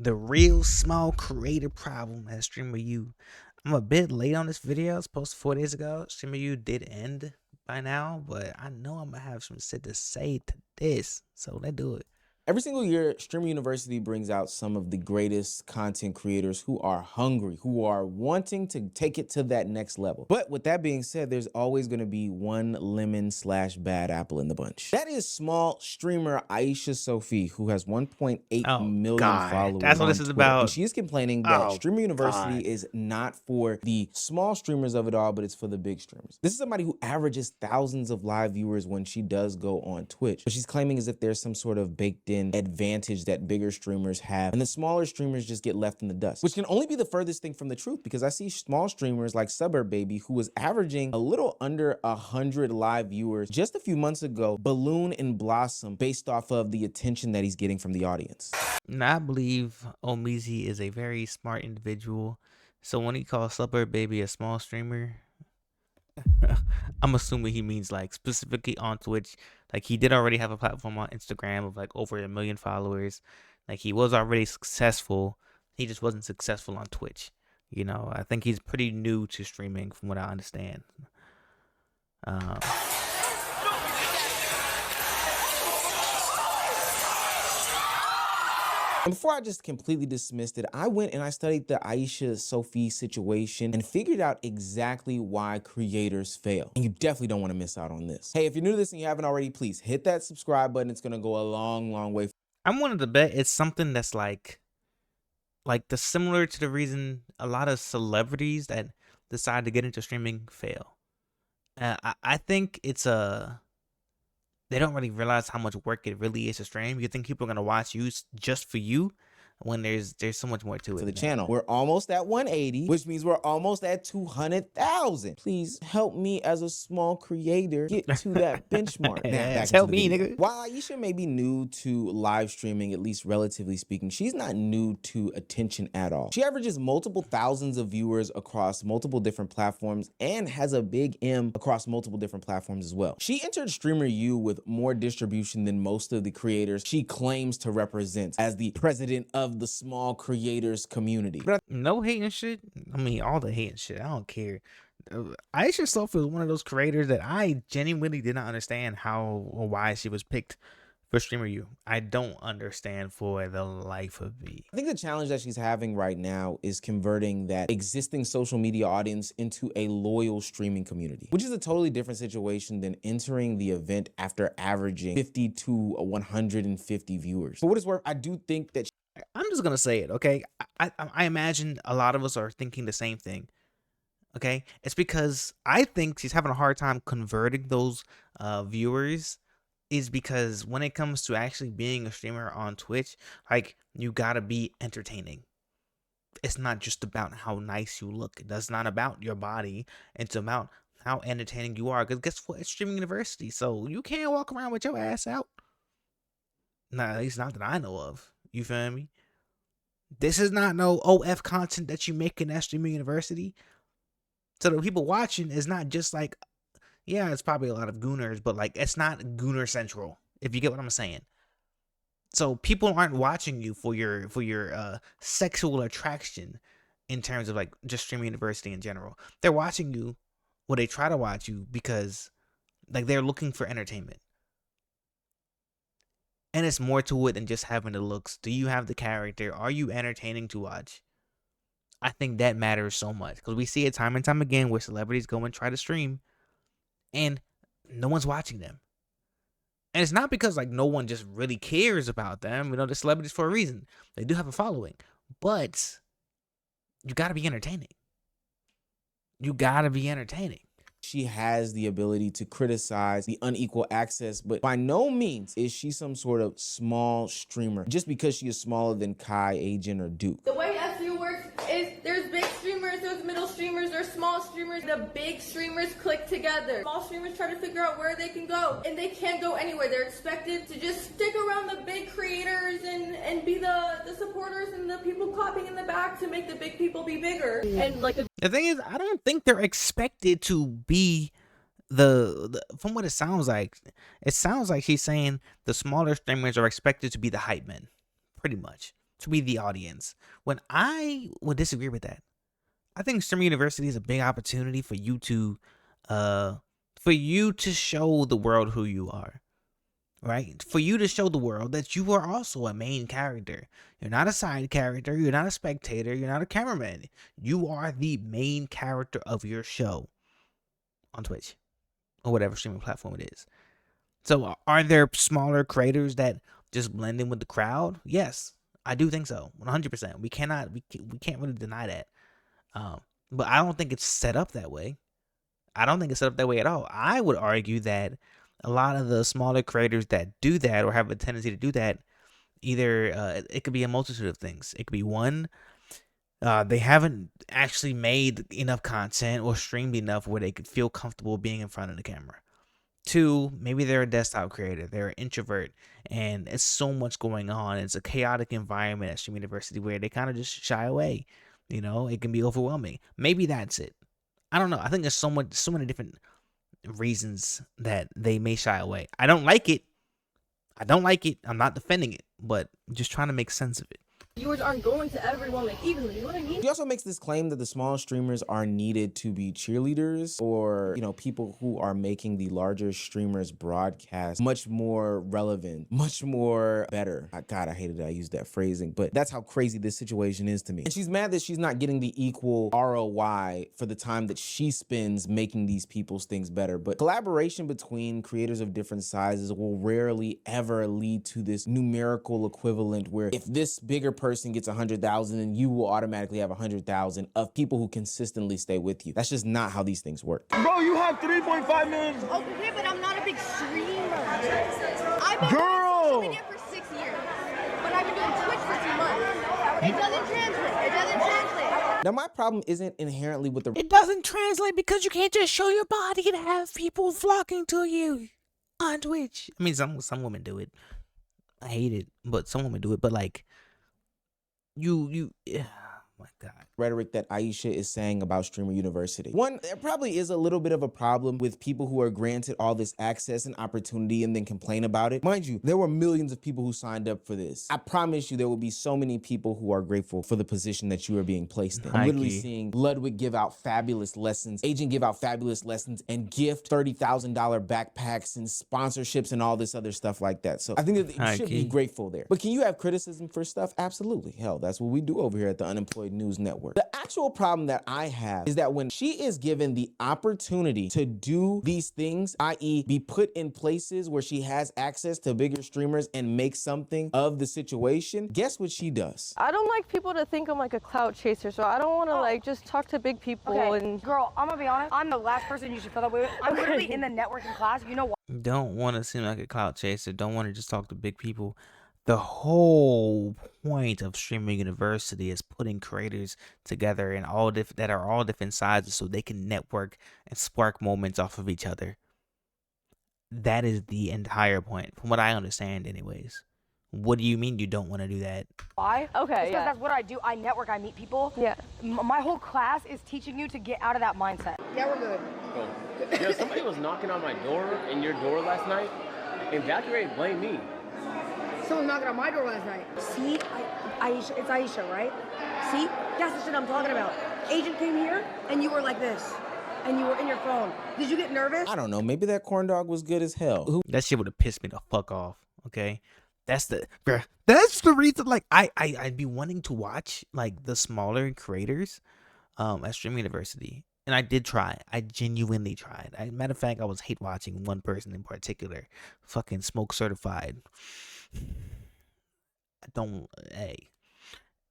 The real small creator problem at Streamer U. I'm a bit late on this video. It's posted 4 days ago. Streamer U did end by now, but I know I'm gonna have some shit to say to this. So let's do it. Every single year, Streamer University brings out some of the greatest content creators who are hungry, who are wanting to take it to that next level. But with that being said, there's always going to be one lemon/bad apple in the bunch. That is small streamer Aishah Sofey, who has 1.8 million followers. That's what this is Twitter. about. And she is complaining that Streamer University is not for the small streamers of it all, but it's for the big streamers. This is somebody who averages thousands of live viewers when she does go on Twitch. But she's claiming as if there's some sort of baked in advantage that bigger streamers have, and the smaller streamers just get left in the dust, which can only be the furthest thing from the truth, because I see small streamers like Suburb Baby, who was averaging a little under 100 live viewers just a few months ago, balloon and blossom based off of the attention that he's getting from the audience. Now, I believe Omizi is a very smart individual, so when he calls Suburb Baby a small streamer, I'm assuming he means like specifically on Twitch. Like, he did already have a platform on Instagram of like over 1 million followers. Like, he was already successful. He just wasn't successful on Twitch. You know, I think he's pretty new to streaming from what I understand. And before I just completely dismissed it, I went and I studied the Aishah Sofey situation and figured out exactly why creators fail. And you definitely don't want to miss out on this. Hey, if you're new to this and you haven't already, please hit that subscribe button. It's going to go a long, long way. I'm willing to bet it's something that's like the similar to the reason a lot of celebrities that decide to get into streaming fail. I think it's they don't really realize how much work it really is to stream. You think people are gonna watch you just for you, when there's so much more to it. For the channel, we're almost at 180, which means we're almost at 200,000. Please help me as a small creator get to that benchmark. Now, help me, nigga. While Aishah may be new to live streaming, at least relatively speaking, she's not new to attention at all. She averages multiple thousands of viewers across multiple different platforms and has a big M across multiple different platforms as well. She entered Streamer U with more distribution than most of the creators she claims to represent as the president of the small creators community. But no hating shit. I mean, all the hating shit. I don't care. Aishah Sofey was one of those creators that I genuinely did not understand how or why she was picked for Streamer U. I don't understand for the life of me. I think the challenge that she's having right now is converting that existing social media audience into a loyal streaming community, which is a totally different situation than entering the event after averaging 50 to 150 viewers. For what it's worth, I do think that I'm just gonna say it, okay? I imagine a lot of us are thinking the same thing, okay? It's because I think she's having a hard time converting those viewers, is because when it comes to actually being a streamer on Twitch, like, you gotta be entertaining. It's not just about how nice you look. It's not about your body. It's about how entertaining you are. Because guess what? It's Streaming University, so you can't walk around with your ass out. Nah, at least not that I know of. You feel me? This is not no OF content that you make in that Streaming University. So the people watching is not just like, yeah, it's probably a lot of gooners, but like, it's not gooner central, if you get what I'm saying. So people aren't watching you for your sexual attraction in terms of like just Streaming University in general. They're watching you, well, they try to watch you because like they're looking for entertainment. And it's more to it than just having the looks. Do you have the character? Are you entertaining to watch? I think that matters so much, because we see it time and time again where celebrities go and try to stream and no one's watching them. And it's not because like no one just really cares about them. You know, they're celebrities for a reason. They do have a following, but you got to be entertaining. You got to be entertaining. She has the ability to criticize the unequal access, but by no means is she some sort of small streamer just because she is smaller than Kai, Agent, or Duke. The way SU works is there's big streamers, there's middle streamers, there's small streamers. The big streamers click together. Small streamers try to figure out where they can go, and they can't go anywhere. They're expected to just stick around the big creators and be the supporters and the people clapping in the back to make the big people be bigger. And like the thing is, I don't think they're expected to be the from what it sounds like she's saying the smaller streamers are expected to be the hype men, pretty much. to be the audience. When I would disagree with that, I think Streamer University is a big opportunity for you to show the world who you are. Right? For you to show the world that you are also a main character. You're not a side character, you're not a spectator, you're not a cameraman. You are the main character of your show on Twitch or whatever streaming platform it is. So are there smaller creators that just blend in with the crowd? Yes, I do think so. 100%. We can't really deny that. But I don't think it's set up that way. I don't think it's set up that way at all. I would argue that a lot of the smaller creators that do that or have a tendency to do that, either it could be a multitude of things. It could be one, they haven't actually made enough content or streamed enough where they could feel comfortable being in front of the camera. Two, maybe they're a desktop creator, they're an introvert, and it's so much going on. It's a chaotic environment at Stream University where they kind of just shy away. You know, it can be overwhelming. Maybe that's it. I don't know. I think there's so many different reasons that they may shy away. I don't like it. I'm not defending it, but just trying to make sense of it. Viewers aren't going to everyone like evenly, you know what I mean? He also makes this claim that the small streamers are needed to be cheerleaders or, you know, people who are making the larger streamers broadcast much more relevant, much more better. God, I hated that I used that phrasing, but that's how crazy this situation is to me. And she's mad that she's not getting the equal ROI for the time that she spends making these people's things better. But collaboration between creators of different sizes will rarely ever lead to this numerical equivalent where if this bigger person gets 100,000 and you will automatically have 100,000 of people who consistently stay with you. That's just not how these things work. Bro, you have 3.5 million. Okay, but I'm not a big streamer. I've been Girl! doing social media for 6 years, but I've been doing Twitch for 2 months. It doesn't translate. It doesn't translate. Now, my problem isn't inherently with the... It doesn't translate because you can't just show your body and have people flocking to you on Twitch. I mean, some women do it. I hate it, but some women do it. But like, yeah, oh my God. Rhetoric that Aishah is saying about Streamer University. One, there probably is a little bit of a problem with people who are granted all this access and opportunity and then complain about it. Mind you, there were millions of people who signed up for this. I promise you there will be so many people who are grateful for the position that you are being placed in. I'm literally seeing Ludwig give out fabulous lessons, Agent give out fabulous lessons, and gift $30,000 backpacks and sponsorships and all this other stuff like that. So I think that you should be grateful there. But can you have criticism for stuff? Absolutely. Hell, that's what we do over here at the Unemployed News Network. The actual problem that I have is that when she is given the opportunity to do these things, i.e. be put in places where she has access to bigger streamers and make something of the situation, guess what she does? I don't like people to think I'm like a clout chaser, so I don't want to like just talk to big people. Okay. And Girl, I'm gonna be honest, I'm the last person you should feel that way with. I'm literally in the networking class, you know what? Don't want to seem like a clout chaser. Don't want to just talk to big people. The whole point of Streamer University is putting creators together in that are all different sizes so they can network and spark moments off of each other. That is the entire point, from what I understand anyways. What do you mean you don't want to do that? Why? Okay, Because yeah. that's what I do. I network, I meet people. Yeah. My whole class is teaching you to get out of that mindset. Yeah, we're good. Cool. Yo, somebody was knocking on my door in your door last night, and Valkyrie blamed me. Someone knocking on my door last night. See, Aishah, it's Aishah, right? See, that's the shit I'm talking about. Agent came here, and you were like this, and you were in your phone. Did you get nervous? I don't know. Maybe that corn dog was good as hell. That shit would have pissed me the fuck off. Okay, that's the reason. Like I'd be wanting to watch like the smaller creators, at Stream University, and I did try. I genuinely tried. Matter of fact, I was hate watching one person in particular, fucking Smoke Certified.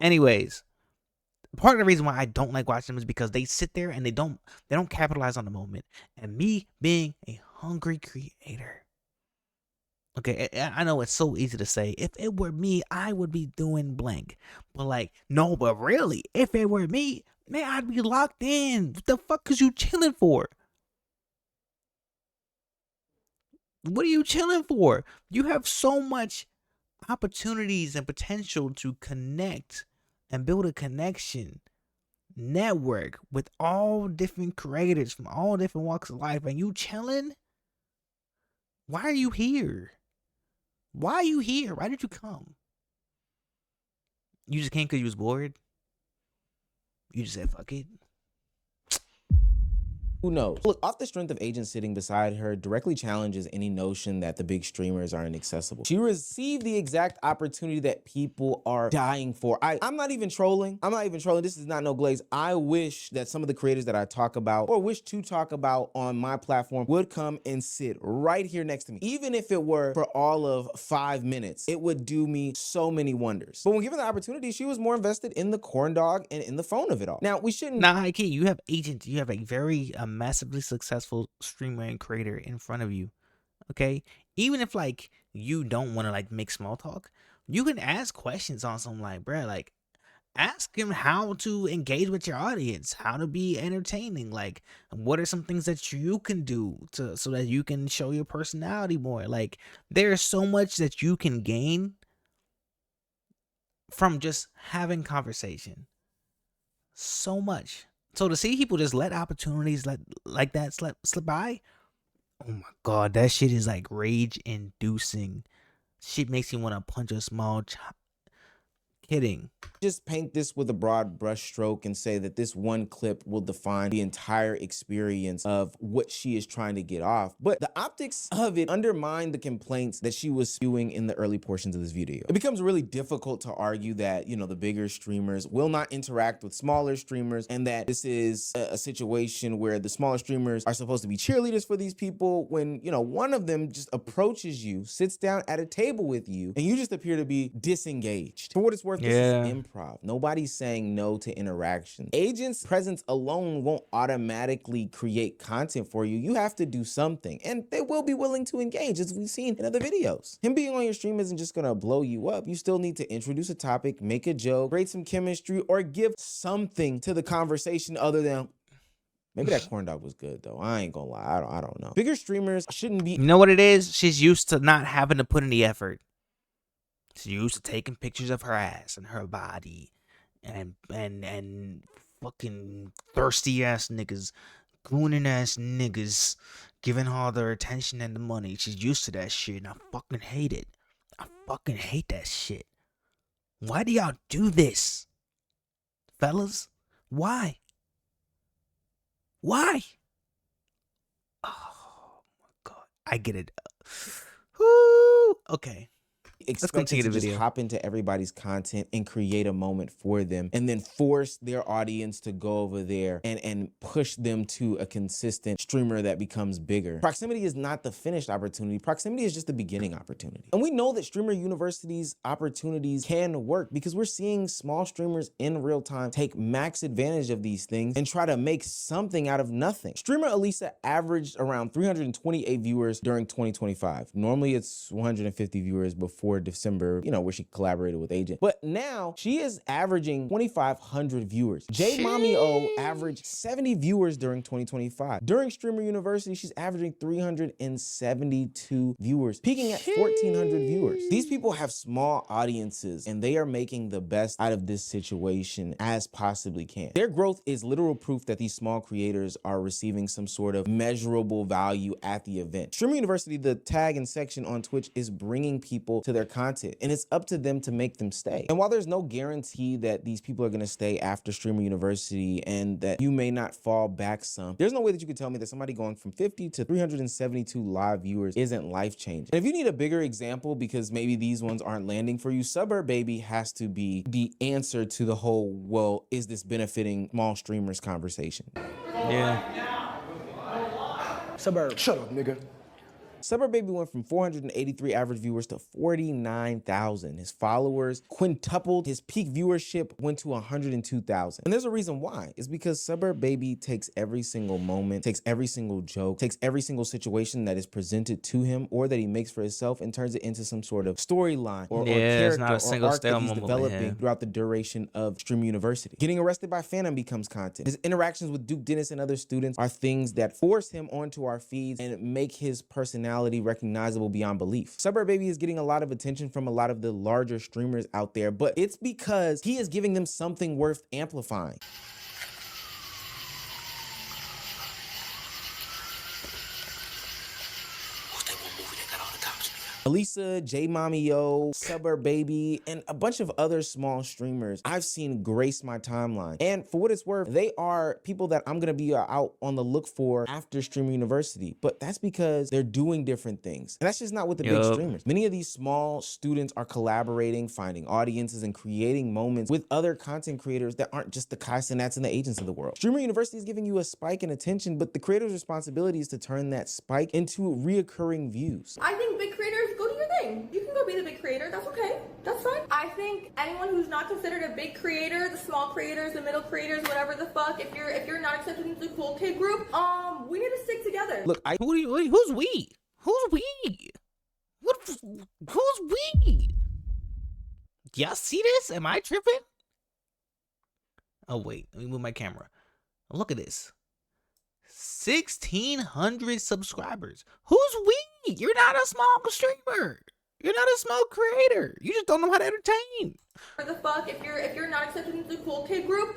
Anyways, part of the reason why I don't like watching them is because they sit there and they don't capitalize on the moment. And me being a hungry creator, okay, I know it's so easy to say, if it were me, I would be doing blank. But like, no, but really, if it were me, man, I'd be locked in. What the fuck is you chilling for? What are you chilling for? You have so much opportunities and potential to connect and build a connection, network with all different creators from all different walks of life, and you chilling? Why are you here? Why are you here? Why did you come? You just came because you was bored. You just said fuck it. Who knows? Look, off the strength of Agent sitting beside her directly challenges any notion that the big streamers are inaccessible. She received the exact opportunity that people are dying for. I'm not even trolling. This is not no glaze. I wish that some of the creators that I talk about or wish to talk about on my platform would come and sit right here next to me. Even if it were for all of 5 minutes, it would do me so many wonders. But when given the opportunity, she was more invested in the corn dog and in the phone of it all. Now, we shouldn't... Nah, high key, you have Agent. You have a very massively successful streamer and creator in front of you. Okay, even if like you don't want to like make small talk, you can ask questions on something like, bruh, like ask him how to engage with your audience, how to be entertaining, like what are some things that you can do to so that you can show your personality more. Like there's so much that you can gain from just having conversation. So much. So to see people just let opportunities like that slip by, oh my god, that shit is like rage inducing. Shit makes you want to punch a small child. Kidding. Just paint this with a broad brushstroke and say that this one clip will define the entire experience of what she is trying to get off. But the optics of it undermine the complaints that she was spewing in the early portions of this video. It becomes really difficult to argue that, you know, the bigger streamers will not interact with smaller streamers and that this is a situation where the smaller streamers are supposed to be cheerleaders for these people when, you know, one of them just approaches you, sits down at a table with you, and you just appear to be disengaged. For what it's worth, this is improv. Nobody's saying no to interaction. Agent's presence alone won't automatically create content for you. You have to do something, and they will be willing to engage, as we've seen in other videos. Him being on your stream isn't just gonna blow you up. You still need to introduce a topic, make a joke, create some chemistry, or give something to the conversation other than, maybe that corn dog was good though. I ain't gonna lie. I don't know. Bigger streamers shouldn't be... You know what it is? She's used to not having to put in the effort. She's used to taking pictures of her ass and her body and fucking thirsty ass niggas, gooning ass niggas, giving all their attention and the money. She's used to that shit and I fucking hate it. I fucking hate that shit. Why do y'all do this? Fellas? Why? Why? Oh my god. I get it. Woo! Okay. Expected to just hop into everybody's content and create a moment for them and then force their audience to go over there and push them to a consistent streamer that becomes bigger. Proximity is not the finished opportunity. Proximity is just the beginning opportunity. And we know that Streamer University's opportunities can work because we're seeing small streamers in real time take max advantage of these things and try to make something out of nothing. Streamer Elisa averaged around 328 viewers during 2025. Normally it's 150 viewers before December, you know, where she collaborated with Agent. But now she is averaging 2,500 viewers. J Mommy O averaged 70 viewers during 2025. During Streamer University, she's averaging 372 viewers, peaking at 1,400 viewers. These people have small audiences and they are making the best out of this situation as possibly can. Their growth is literal proof that these small creators are receiving some sort of measurable value at the event. Streamer University, the tag and section on Twitch, is bringing people to their content and it's up to them to make them stay. And while there's no guarantee that these people are going to stay after Streamer University and that you may not fall back some, there's no way that you could tell me that somebody going from 50 to 372 live viewers isn't life-changing. And if you need a bigger example because maybe these ones aren't landing for you, Suburb Baby has to be the answer to the whole, well, is this benefiting small streamers conversation? Yeah. Suburb. Shut up, nigga. Suburb Baby went from 483 average viewers to 49,000. His followers quintupled. His peak viewership went to 102,000. And there's a reason why. It's because Suburb Baby takes every single moment, takes every single joke, takes every single situation that is presented to him or that he makes for himself and turns it into some sort of storyline or character it's not a single or arc that he's moment developing throughout the duration of Streamer University. Getting arrested by Phantom becomes content. His interactions with Duke Dennis and other students are things that force him onto our feeds and make his personality recognizable beyond belief. Suburb Baby is getting a lot of attention from a lot of the larger streamers out there, but it's because he is giving them something worth amplifying. Elisa, J Mommy Yo, Suburb Baby, and a bunch of other small streamers I've seen grace my timeline. And for what it's worth, they are people that I'm gonna be out on the look for after Streamer University. But that's because they're doing different things. And that's just not with the big streamers. Many of these small students are collaborating, finding audiences, and creating moments with other content creators that aren't just the Kai Cenats and the agents of the world. Streamer University is giving you a spike in attention, but the creator's responsibility is to turn that spike into reoccurring views. I think big creators, go do your thing. You can go be the big creator. That's okay. That's fine. I think anyone who's not considered a big creator, the small creators, the middle creators, whatever the fuck, if you're not accepted into the cool kid group, we need to stick together. Look, who's we? Who's we? Who's we? Y'all see this? Am I tripping? Oh wait, let me move my camera. Look at this. 1,600 subscribers. Who's we? You're not a small streamer. You're not a small creator. You just don't know how to entertain. For the fuck, if you're not accepted into the cool kid group,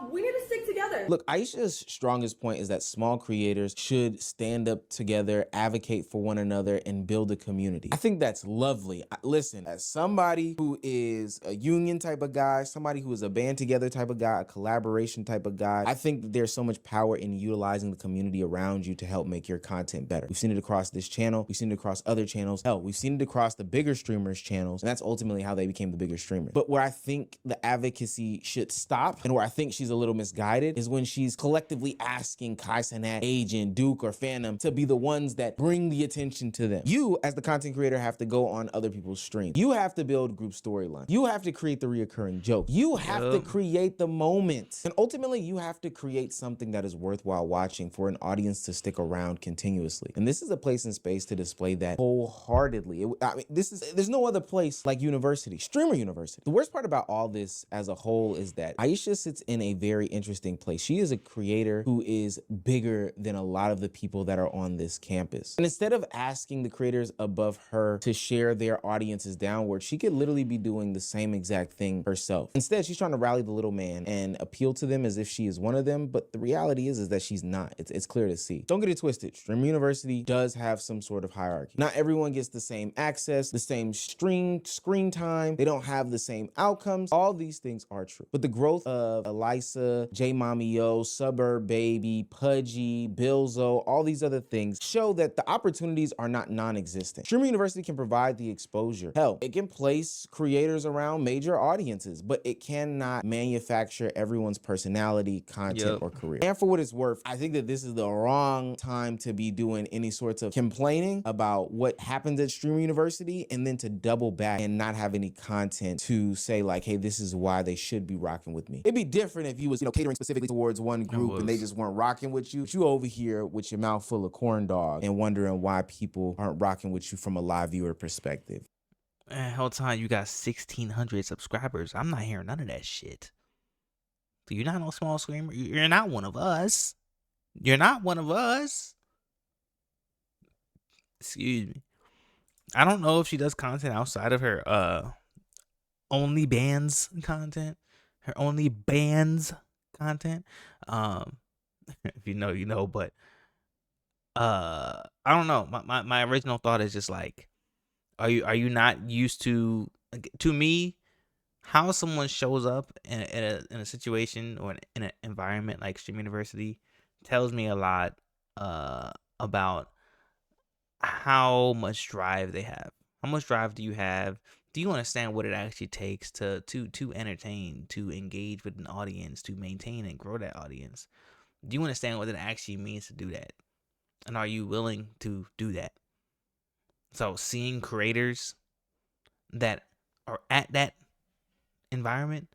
we need to stick together. Look, Aishah's strongest point is that small creators should stand up together, advocate for one another, and build a community. I think that's lovely. Listen, as somebody who is a union type of guy, somebody who is a band together type of guy, a collaboration type of guy, I think that there's so much power in utilizing the community around you to help make your content better. We've seen it across this channel. We've seen it across other channels. Hell, we've seen it across the bigger streamers' channels, and that's ultimately how they became the bigger streamers. But where I think the advocacy should stop, and where I think she's a little misguided, is when she's collectively asking Kai Cenat, Agent, Duke, or Phantom to be the ones that bring the attention to them. You, as the content creator, have to go on other people's streams. You have to build group storylines. You have to create the reoccurring joke. You have to create the moments. And ultimately, you have to create something that is worthwhile watching for an audience to stick around continuously. And this is a place and space to display that wholeheartedly. There's no other place like university, Streamer University. The worst part about all this as a whole is that Aishah sits in a very interesting place. She is a creator who is bigger than a lot of the people that are on this campus. And instead of asking the creators above her to share their audiences downward, she could literally be doing the same exact thing herself. Instead, she's trying to rally the little man and appeal to them as if she is one of them. But the reality is that she's not. It's clear to see. Don't get it twisted. Streamer University does have some sort of hierarchy. Not everyone gets the same access, the same screen time. They don't have the same outcomes. All these things are true. But the growth of Elisa, J Mommy Yo, Suburb Baby, Pudgy, Bilzo, all these other things show that the opportunities are not non-existent. Streamer University can provide the exposure. Hell, it can place creators around major audiences, but it cannot manufacture everyone's personality, content, or career. And for what it's worth, I think that this is the wrong time to be doing any sorts of complaining about what happens at Streamer University and then to double back and not have any content to say like, hey, this is why they should be rocking with me. It'd be different if you was, catering specifically towards one group and they just weren't rocking with you. But you over here with your mouth full of corn dog and wondering why people aren't rocking with you from a live viewer perspective. Man, whole time you got 1,600 subscribers. I'm not hearing none of that shit. So you're not no small streamer. You're not one of us. You're not one of us. Excuse me. I don't know if she does content outside of her only bands content. Her only bands content. If you know, you know, but I don't know. My original thought is just like, are you not used to me, how someone shows up in a situation or in an environment like Stream University tells me a lot about how much drive they have. How much drive do you have? Do you understand what it actually takes to entertain, to engage with an audience, to maintain and grow that audience? Do you understand what it actually means to do that? And are you willing to do that? So seeing creators that are at that environment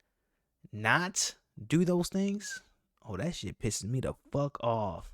not do those things, oh, that shit pisses me the fuck off.